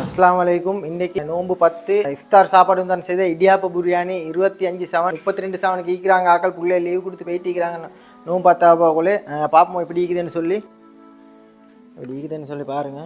அஸ்ஸலாமு அலைக்கும். இன்னைக்கு நோன்பு 10 இஃப்தார் சாப்பாடு தான் செய்த இடியாப்ப பிரியாணி 25 செவன் 32 செவனுக்கு ஈக்கிறாங்க. ஆக்கள் பிள்ளை லீவ் கொடுத்து போயிட்டு இருக்கிறாங்க. நோன்பு 10 போகல பார்ப்போம் எப்படி இருக்குதுன்னு சொல்லி பாருங்க.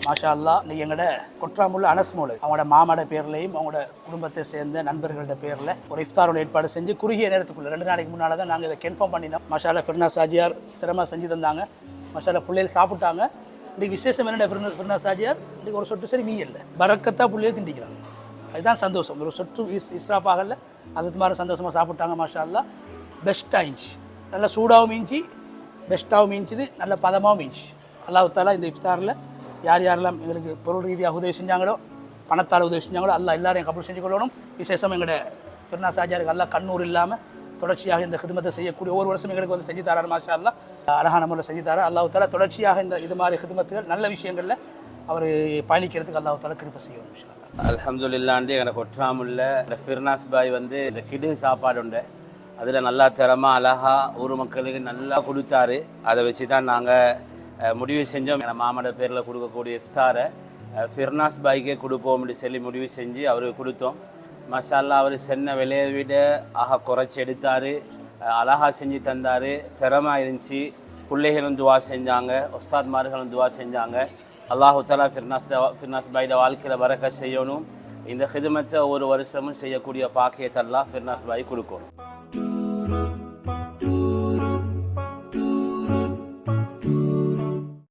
மாஷா அல்லா, இன்றைக்கி எங்களோட கொற்றாமுள்ள அனஸ்மோல் அவங்களோட மாமாட பேர்லையும் அவங்களோட குடும்பத்தை சேர்ந்த நண்பர்களோட பேரில் ஒரு இஃப்தாரோட ஏற்பாடு செஞ்சு குறுகிய நேரத்துக்குள்ளே 2 நாளைக்கு முன்னால் தான் நாங்கள் இதை கன்ஃபார்ம் பண்ணினோம். மஷாலா ஃபிர்னாஸ் ஆஜியார் திறமா செஞ்சு தந்தாங்க. மஷாலா பிள்ளைகள் சாப்பிட்டாங்க. இன்றைக்கி விசேஷம் என்னென்ன ஃபிர்னாஸ் ஆஜியார் இன்றைக்கி ஒரு சொட்டு சரி மீ இல்லை பரக்கத்தாக பிள்ளைகள் திண்டிக்கிறாங்க. அதுதான் சந்தோஷம். ஒரு சொட்டு இஸ்ராஃபாகல அது மாதிரி சந்தோஷமாக சாப்பிட்டாங்க. மாஷா அல்லா பெஸ்ட்டாக இருந்துச்சு. நல்லா சூடாகவும் மீஞ்சி பெஸ்ட்டாகவும் மீஞ்சிது, நல்ல பதமாகவும் மீஞ்சி. அல்லாஹ் தஆலா இந்த இஃப்தாரில் யார் யாரெல்லாம் எங்களுக்கு பொருள் ரீதியாக உதவி செஞ்சாங்களோ, பணத்தால் உதவி செஞ்சாங்களோ அல்லாஹ் எல்லாரையும் கபூல் செஞ்சு கொள்ளணும். விசேஷம் எங்களோட ஃபிர்னாஸ் ஆஜியாருக்கு அல்லாஹ் கண்ணூர் இல்லாமல் தொடர்ச்சியாக இந்த ஹிதமத்தை செய்யக்கூடிய ஒவ்வொரு வருஷம் எங்களுக்கு வந்து செஞ்சு தரார். மாஷா அல்லாஹ் அழகான முறையில் செஞ்சு தரார். அல்லாஹ் தஆலா தொடர்ச்சியாக இந்த இது மாதிரி ஹிதமத்துகள் நல்ல விஷயங்களில் அவர் பயணிக்கிறதுக்கு அல்லாஹ் தஆலா கிருபை செய்யணும். இன்ஷா அல்லாஹ். அல்ஹம்துலில்லாஹ். எனக்கு கொற்றாமுல்ல இந்த ஃபிர்னாஸ் பாய் வந்து இந்த கிடு சாப்பாடு உண்டு, அதில் நல்லா தரமாக அழகாக ஊர் மக்களுக்கு நல்லா கொடுத்தாரு. அதை வச்சு தான் நாங்கள் முடிவு செஞ்சோம். என் மாமோட பேரில் கொடுக்கக்கூடிய இஃப்தாரை ஃபிர்னாஸ் பாய்க்கே கொடுப்போம்னு சொல்லி முடிவு செஞ்சு அவருக்கு கொடுத்தோம். மாஷா அல்லாஹ் அவர் சென்ன விலையை விட குறைச்சி எடுத்தார், அழகாக செஞ்சு தந்தார், திறமாக இருந்துச்சு. பிள்ளைகளும் துவா செஞ்சாங்க, உஸ்தாத்மார்களும் துவா செஞ்சாங்க. அல்லாஹு தஆலா ஃபிர்னாஸ் பாயோட வாழ்க்கையில் பரக்கத் செய்யணும். இந்த ஹிதமத்தை ஒரு வருஷமும் செய்யக்கூடிய பாக்கியத்தை அல்லாஹ் ஃபிர்னாஸ் பாய் கொடுக்கணும்.